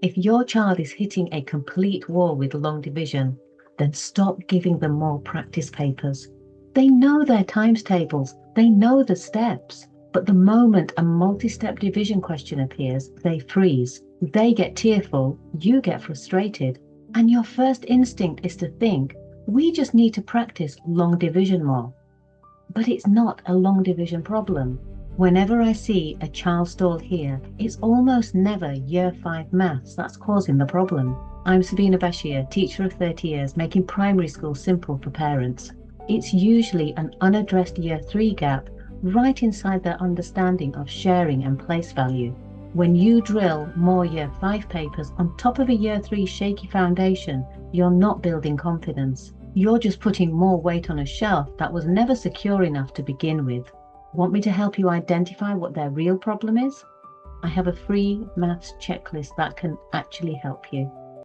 If your child is hitting a complete wall with long division, then stop giving them more practice papers. They know their times tables, they know the steps, but the moment a multi-step division question appears, they freeze. They get tearful, you get frustrated, and your first instinct is to think, we just need to practice long division more. But it's not a long division problem. Whenever I see a child stall here, it's almost never Year 5 maths that's causing the problem. I'm Sabina Bashir, teacher of 30 years, making primary school simple for parents. It's usually an unaddressed Year 3 gap right inside their understanding of sharing and place value. When you drill more Year 5 papers on top of a Year 3 shaky foundation, you're not building confidence. You're just putting more weight on a shelf that was never secure enough to begin with. Want me to help you identify what their real problem is? I have a free maths checklist that can actually help you.